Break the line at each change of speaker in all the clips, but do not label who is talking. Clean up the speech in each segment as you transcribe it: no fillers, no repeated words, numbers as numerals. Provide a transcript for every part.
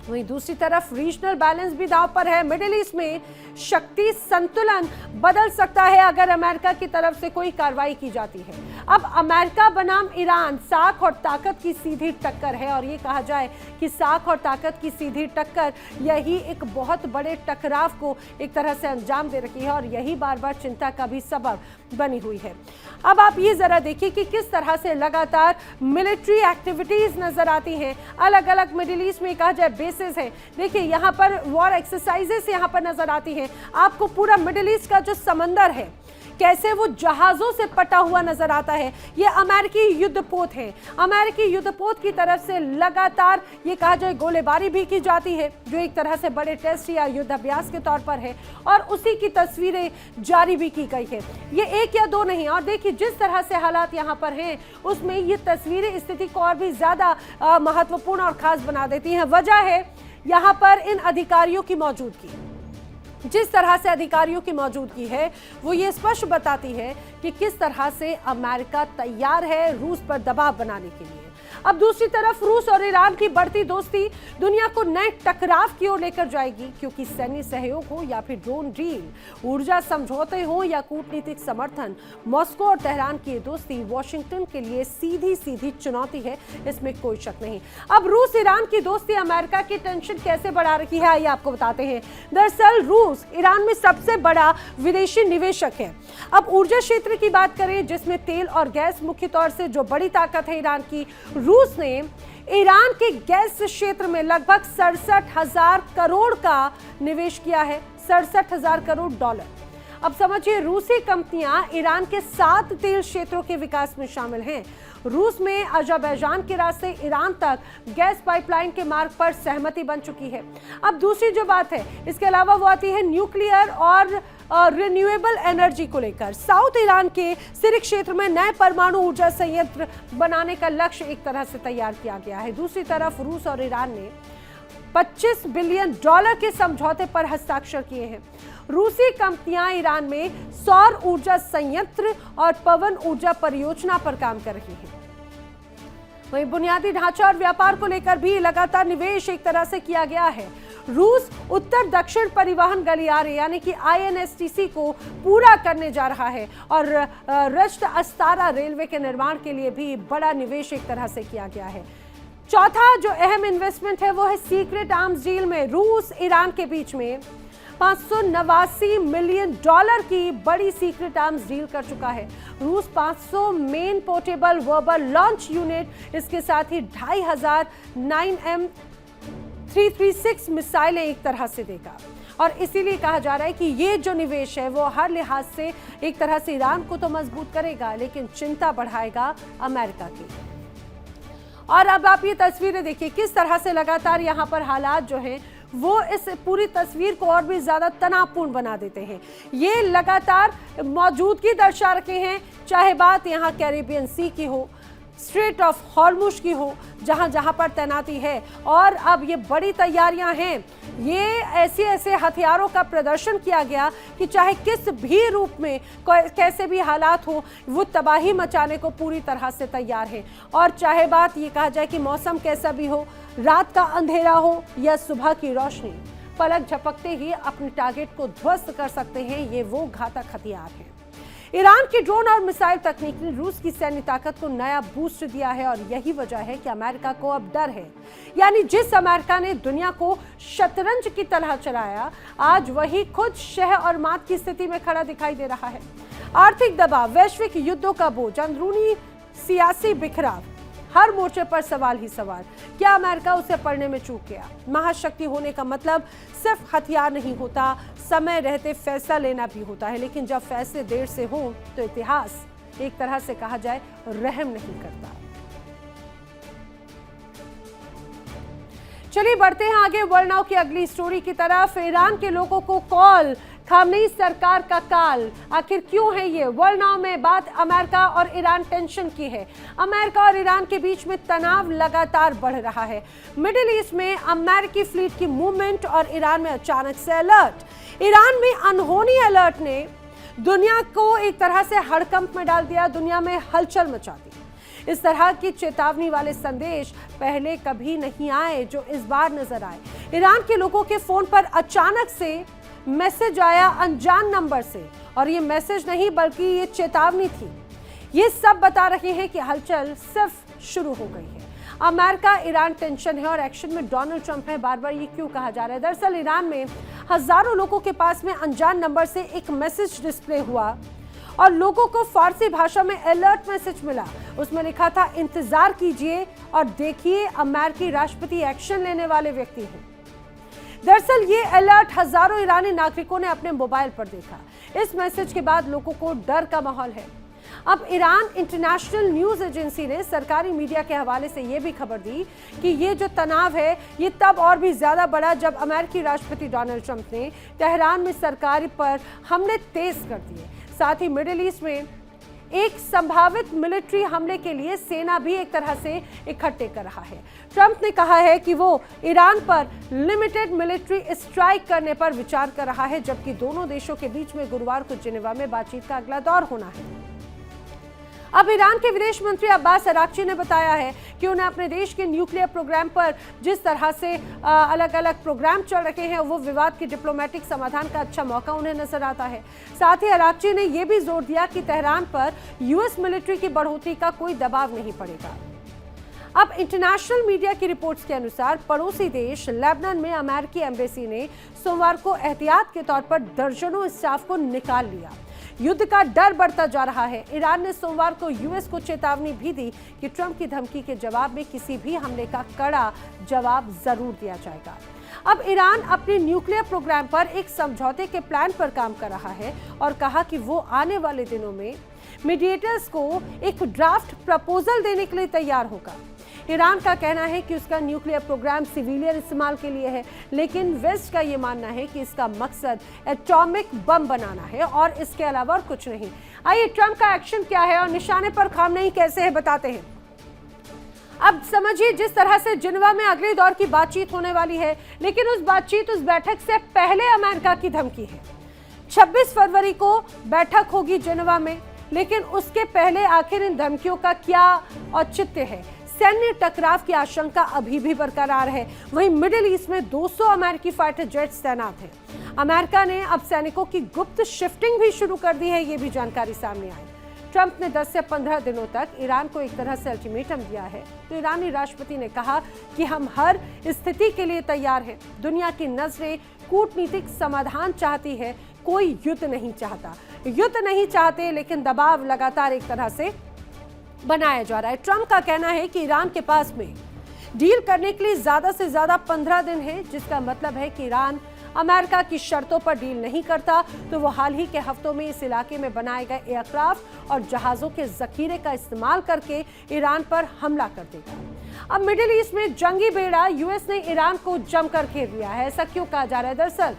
वहीं दूसरी तरफ रीजनल बैलेंस भी दांव पर है। मिडिल ईस्ट में शक्ति संतुलन बदल सकता है अगर अमेरिका की तरफ से कोई कार्रवाई की जाती है। अब अमेरिका बनाम ईरान साख और ताकत की सीधी टक्कर है और ये कहा जाए कि साख और ताकत की सीधी टक्कर यही एक बहुत बड़े टकराव को एक तरह से अंजाम दे रही है और यही बार बार चिंता का भी सबब बनी हुई है। अब आप ये जरा देखिए कि किस तरह से लगातार मिलिट्री एक्टिविटीज नजर आती हैं। अलग अलग मिडिल ईस्ट में कहा जाए बेसिस है। देखिए यहाँ पर वॉर एक्सरसाइजेस यहाँ पर नजर आती हैं। आपको पूरा मिडिल ईस्ट का जो समंदर है कैसे वो जहाजों से पटा हुआ नजर आता है। ये अमेरिकी युद्धपोत है। अमेरिकी युद्धपोत की तरफ से लगातार ये कहा जाए गोलीबारी भी की जाती है जो एक तरह से बड़े टेस्ट या युद्ध अभ्यास के तौर पर है और उसी की तस्वीरें जारी भी की गई है। ये एक या दो नहीं। और देखिए जिस तरह से हालात यहाँ पर हैं उसमें ये तस्वीरें स्थिति को और भी ज्यादा महत्वपूर्ण और खास बना देती हैं। वजह है यहाँ पर इन अधिकारियों की मौजूदगी। जिस तरह से अधिकारियों की मौजूदगी है वो ये स्पष्ट बताती है कि किस तरह से अमेरिका तैयार है रूस पर दबाव बनाने के लिए। अब दूसरी तरफ रूस और ईरान की बढ़ती दोस्ती दुनिया को नए टकराव की ओर लेकर जाएगी क्योंकि सैन्य सहयोग हो या फिर ड्रोन डील, ऊर्जा समझौते हो या कूटनीतिक समर्थन, मॉस्को और तेहरान की दोस्ती वॉशिंगटन के लिए सीधी सीधी चुनौती है, इसमें कोई शक नहीं। अब रूस ईरान की दोस्ती अमेरिका की टेंशन कैसे बढ़ा रही है ये आपको बताते हैं। दरअसल रूस ईरान में सबसे बड़ा विदेशी निवेशक है। अब ऊर्जा क्षेत्र की बात करें जिसमें तेल और गैस मुख्य तौर से जो बड़ी ताकत है ईरान की, रूस ने ईरान के गैस क्षेत्र में लगभग 67,000 करोड़ का निवेश किया है। 67,000 करोड़ डॉलर। अब समझिए रूसी कंपनियां ईरान के 7 तेल क्षेत्रों के विकास में शामिल हैं। रूस में अज़रबैजान के रास्ते ईरान तक गैस पाइपलाइन के मार्ग पर सहमति बन चुकी है। अब दूसरी जो बात है इसके अलावा वो आती है न्यूक्लियर और रिन्यूएबल एनर्जी को लेकर। साउथ ईरान के सिरिक क्षेत्र में नए परमाणु ऊर्जा संयंत्र बनाने का लक्ष्य एक तरह से तैयार किया गया है। दूसरी तरफ रूस और ईरान ने $25 बिलियन के समझौते पर हस्ताक्षर किए हैं। रूसी कंपनियां ईरान में सौर ऊर्जा संयंत्र और पवन ऊर्जा परियोजना पर काम कर रही हैं। वहीं बुनियादी ढांचा और व्यापार को लेकर भी लगातार निवेश एक तरह से किया गया है। रूस उत्तर दक्षिण परिवहन गलियारे यानी कि INSTC को पूरा करने जा रहा है और रश्त अस्तारा रेलवे के निर्माण के लिए भी बड़ा निवेश एक तरह से किया गया है। चौथा जो अहम इन्वेस्टमेंट है वो है सीक्रेट आर्म्स डील में रूस ईरान के बीच में $589 मिलियन की बड़ी सीक्रेट आर्म्स डील कर चुका है। रूस 500 main portable verbal launch unit, इसके साथ ही 2500 9M336 मिसाइलें एक तरह से देगा और इसीलिए कहा जा रहा है कि ये जो निवेश है वो हर लिहाज से एक तरह से ईरान को तो मजबूत करेगा लेकिन चिंता बढ़ाएगा अमेरिका की। और अब आप ये तस्वीरें देखिए किस तरह से लगातार यहाँ पर हालात जो हैं वो इस पूरी तस्वीर को और भी ज्यादा तनावपूर्ण बना देते हैं। ये लगातार मौजूदगी दर्शा रखे हैं, चाहे बात यहाँ कैरिबियन सी की हो, स्ट्रेट ऑफ हॉर्मुज की हो, जहां जहां पर तैनाती है। और अब ये बड़ी तैयारियां हैं। ये ऐसे हथियारों का प्रदर्शन किया गया कि चाहे किस भी रूप में कैसे भी हालात हो वो तबाही मचाने को पूरी तरह से तैयार है। और चाहे बात ये कहा जाए कि मौसम कैसा भी हो, रात का अंधेरा हो या सुबह की रोशनी, पलक झपकते ही अपने टारगेट को ध्वस्त कर सकते हैं। ये वो घातक हथियार हैं। ईरान की ड्रोन और मिसाइल तकनीक ने रूस की सैन्य ताकत को नया बूस्ट दिया है और यही वजह है कि अमेरिका को अब डर है। यानी जिस अमेरिका ने दुनिया को शतरंज की तरह चलाया, आज वही खुद शह और मात की स्थिति में खड़ा दिखाई दे रहा है। आर्थिक दबाव, वैश्विक युद्धों का बोझ, अंदरूनी सियासी बिखराव, हर मोर्चे पर सवाल ही सवाल। क्या अमेरिका उसे पढ़ने में चूक गया? महाशक्ति होने का मतलब सिर्फ हथियार नहीं होता, समय रहते फैसला लेना भी होता है। लेकिन जब फैसले देर से हो तो इतिहास एक तरह से कहा जाए रहम नहीं करता। चलिए बढ़ते हैं आगे वर्ल्ड नाउ की अगली स्टोरी की तरफ। ईरान के लोगों को कॉल, खामनेई सरकार का काल। आखिर क्यों है ये? वर्ल्ड नाउ में बात अमेरिका और ईरान टेंशन की है। अमेरिका और ईरान के बीच में तनाव लगातार बढ़ रहा है। मिडिल ईस्ट में अमेरिकी फ्लीट की मूवमेंट और ईरान में अचानक से अलर्ट। ईरान में अनहोनी अलर्ट ने दुनिया को एक तरह से हड़कंप में डाल दिया, दुनिया में हलचल मचा दी। इस तरह की चेतावनी वाले संदेश पहले कभी नहीं आए जो इस बार नजर आए। ईरान के लोगों के फोन पर अचानक से मैसेज आया अनजान नंबर से, और ये मैसेज नहीं बल्कि ये चेतावनी थी। ये सब बता रहे हैं कि हलचल सिर्फ शुरू हो गई है। अमेरिका ईरान टेंशन है और एक्शन में डोनाल्ड ट्रंप है। बार बार ये क्यों कहा जा रहा है? दरअसल ईरान में हजारों लोगों के पास में अनजान नंबर से एक मैसेज डिस्प्ले हुआ और लोगों को फारसी भाषा में अलर्ट मैसेज मिला। उसमें लिखा था, इंतजार कीजिए और देखिए अमेरिकी राष्ट्रपति एक्शन लेने वाले व्यक्ति हैं। दरअसल ये अलर्ट हजारों ईरानी नागरिकों ने अपने मोबाइल पर देखा। इस मैसेज के बाद लोगों को डर का माहौल है। अब ईरान इंटरनेशनल न्यूज एजेंसी ने सरकारी मीडिया के हवाले से यह भी खबर दी कि ये जो तनाव है ये तब और भी ज्यादा बढ़ा जब अमेरिकी राष्ट्रपति डोनाल्ड ट्रंप ने तेहरान में सरकार पर हमले तेज कर दिए। साथ ही मिडिल ईस्ट में एक संभावित मिलिट्री हमले के लिए सेना भी एक तरह से इकट्ठे कर रहा है। ट्रंप ने कहा है कि वो ईरान पर लिमिटेड मिलिट्री स्ट्राइक करने पर विचार कर रहा है, जबकि दोनों देशों के बीच में गुरुवार को जिनेवा में बातचीत का अगला दौर होना है। अब ईरान के विदेश मंत्री अब्बास अराक्ची ने बताया है कि उन्हें अपने देश के न्यूक्लियर प्रोग्राम पर जिस तरह से अलग अलग प्रोग्राम चल रहे हैं वो विवाद के डिप्लोमेटिक समाधान का अच्छा मौका उन्हें नजर आता है। साथ ही अराक्ची ने यह भी जोर दिया कि तेहरान पर यूएस मिलिट्री की बढ़ोतरी का कोई दबाव नहीं पड़ेगा। अब इंटरनेशनल मीडिया की रिपोर्ट्स के अनुसार पड़ोसी देश लेबनान में अमेरिकी एम्बेसी ने सोमवार को एहतियात के तौर पर दर्जनों स्टाफ को निकाल लिया। युद्ध का डर बढ़ता जा रहा है। ईरान ने सोमवार को यूएस को चेतावनी भी दी कि ट्रंप की धमकी के जवाब में किसी भी हमले का कड़ा जवाब जरूर दिया जाएगा। अब ईरान अपने न्यूक्लियर प्रोग्राम पर एक समझौते के प्लान पर काम कर रहा है और कहा कि वो आने वाले दिनों में मीडिएटर्स को एक ड्राफ्ट प्रपोजल देने के लिए तैयार होगा। ईरान का कहना है कि उसका न्यूक्लियर प्रोग्राम सिविलियन इस्तेमाल के लिए है, लेकिन वेस्ट का ये मानना है कि इसका मकसद एटॉमिक बम बनाना है और इसके अलावा और कुछ नहीं। आइए ट्रंप का एक्शन क्या है और निशाने पर खामनेई कैसे है बताते हैं। अब समझिए, जिस तरह से जिनेवा में अगले दौर की बातचीत होने वाली है, लेकिन उस बैठक से पहले अमेरिका की धमकी है। 26 फरवरी को बैठक होगी जिनेवा में, लेकिन उसके पहले आखिर इन धमकियों का क्या औचित्य है? सैन्य टकराव की आशंका अभी भी बरकरार है। वहीं मिडिल ईस्ट में 200 अमेरिकी फाइटर जेट्स तैनात हैं। अमेरिका ने अब सैनिकों की गुप्त शिफ्टिंग भी शुरू कर दी है, ये भी जानकारी सामने आई। ट्रंप ने 10 से 15 दिनों तक ईरान को एक तरह से अल्टीमेटम दिया है। तो ईरानी राष्ट्रपति ने कहा कि हम हर स्थिति के लिए तैयार हैं। दुनिया की नजरें कूटनीतिक समाधान चाहती है, कोई युद्ध नहीं चाहता। युद्ध नहीं चाहते, लेकिन दबाव लगातार एक तरह से बनाया जा रहा है। ट्रंप का कहना है कि ईरान के पास में डील करने के लिए ज्यादा से ज्यादा 15 दिन है, जिसका मतलब है कि ईरान अमेरिका की शर्तों पर डील नहीं करता तो वो हाल ही के हफ्तों में इस इलाके में बनाए गए एयरक्राफ्ट और जहाजों के जखीरे का इस्तेमाल करके ईरान पर हमला कर देगा। अब मिडिल ईस्ट में जंगी बेड़ा यूएस ने ईरान को जमकर घेर लिया है। ऐसा क्यों कहा जा रहा है? दरअसल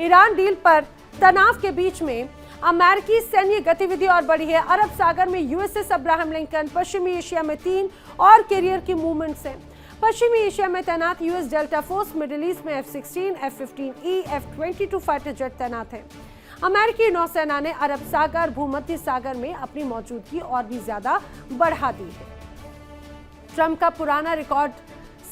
ईरान डील पर तनाव के बीच में अमेरिकी सैन्य गतिविधि और बढ़ी है। अरब सागर में यूएसएस अब्राहम लिंकन, पश्चिमी एशिया में 3 और कैरियर की मूवमेंट्स हैं। पश्चिमी एशिया में तैनात US delta force, middle east में F-16, F-15E, F-22 fighter jet तैनात है। अमेरिकी नौसेना ने अरब सागर, भूमध्य सागर में अपनी मौजूदगी और भी ज्यादा बढ़ा दी है। ट्रंप का पुराना रिकॉर्ड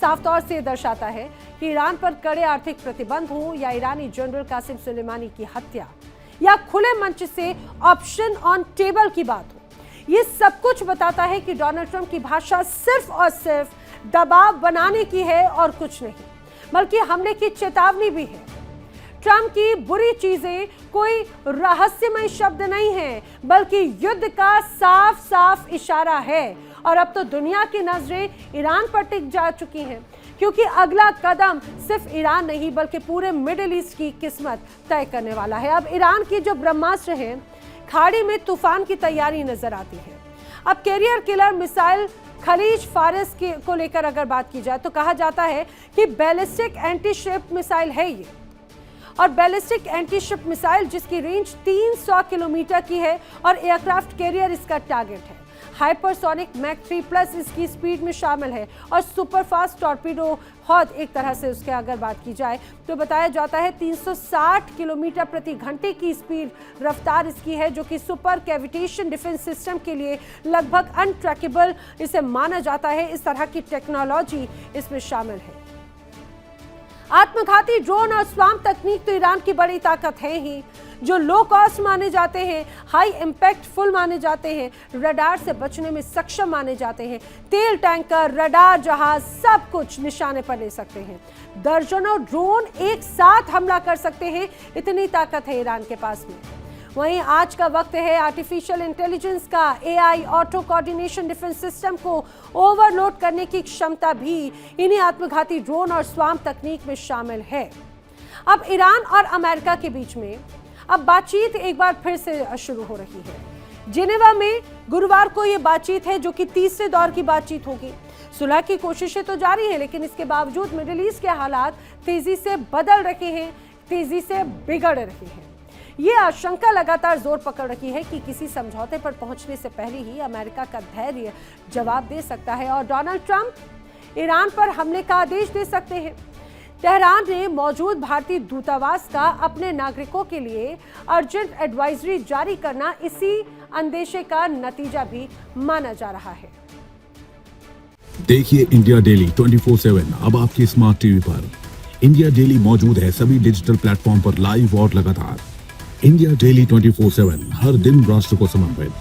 साफ तौर से दर्शाता है कि ईरान पर कड़े आर्थिक प्रतिबंध हो या ईरानी जनरल कासिम सुलेमानी की हत्या या खुले मंच से ऑप्शन ऑन टेबल की बात हो, ये सब कुछ बताता है कि डोनाल्ड ट्रंप की भाषा सिर्फ और सिर्फ दबाव बनाने की है और कुछ नहीं, बल्कि हमले की चेतावनी भी है। ट्रंप की बुरी चीजें कोई रहस्यमय शब्द नहीं है, बल्कि युद्ध का साफ साफ इशारा है। और अब तो दुनिया की नजरें ईरान पर टिक जा चुकी हैं, क्योंकि अगला कदम सिर्फ ईरान नहीं बल्कि पूरे मिडिल ईस्ट की किस्मत तय करने वाला है। अब ईरान की जो ब्रह्मास्त्र है, खाड़ी में तूफान की तैयारी नजर आती है। अब कैरियर किलर मिसाइल खलीज फारिस को लेकर अगर बात की जाए तो कहा जाता है कि बैलिस्टिक एंटी शिप मिसाइल है ये, और बैलिस्टिक एंटी शिप मिसाइल जिसकी रेंज 300 किलोमीटर की है और एयरक्राफ्ट कैरियर इसका टारगेट है। हाइपरसोनिक मैक 3+ इसकी स्पीड में शामिल है और सुपरफास्ट टॉर्पीडो हौद एक तरह से उसके अगर बात की जाए तो बताया जाता है 360 किलोमीटर प्रति घंटे की स्पीड रफ्तार इसकी है, जो कि सुपर कैविटेशन डिफेंस सिस्टम के लिए लगभग अनट्रैकेबल इसे माना जाता है। इस तरह की टेक्नोलॉजी इसमें शामिल है। आत्मघाती ड्रोन और स्वाम तकनीक तो ईरान की बड़ी ताकत है ही, जो लो कॉस्ट माने जाते हैं, हाई इम्पैक्टफुल माने जाते हैं, रडार से बचने में सक्षम माने जाते हैं। तेल टैंकर, रडार जहाज सब कुछ निशाने पर ले सकते हैं। दर्जनों ड्रोन एक साथ हमला कर सकते हैं, इतनी ताकत है ईरान के पास में। वहीं आज का वक्त है आर्टिफिशियल इंटेलिजेंस का। AI auto coordination defence system को ओवरलोड करने की क्षमता भी इन्हीं आत्मघाती ड्रोन और स्वाम तकनीक में शामिल है। अब ईरान और अमेरिका के बीच में अब बातचीत एक बार फिर से शुरू हो रही है। जिनेवा में गुरुवार को ये बातचीत है, जो कि तीसरे दौर की बातचीत होगी। सुलह की कोशिशें तो जारी है, लेकिन इसके बावजूद मिडिल ईस्ट के हालात तेजी से बदल रहे हैं, तेजी से बिगड़ रहे हैं। ये आशंका लगातार जोर पकड़ रही है कि किसी समझौते पर पहुंचने से पहले ही अमेरिका का धैर्य जवाब दे सकता है और डोनाल्ड ट्रंप ईरान पर हमले का आदेश दे सकते हैं। तेहरान ने मौजूद भारतीय दूतावास का अपने नागरिकों के लिए अर्जेंट एडवाइजरी जारी करना इसी अंदेशे का नतीजा भी माना जा रहा है।
देखिए इंडिया डेली 24/7 अब आपके स्मार्ट टीवी पर। इंडिया डेली मौजूद है सभी डिजिटल प्लेटफॉर्म पर लाइव और लगातार। इंडिया डेली 24/7 हर दिन राष्ट्र को समर्पित।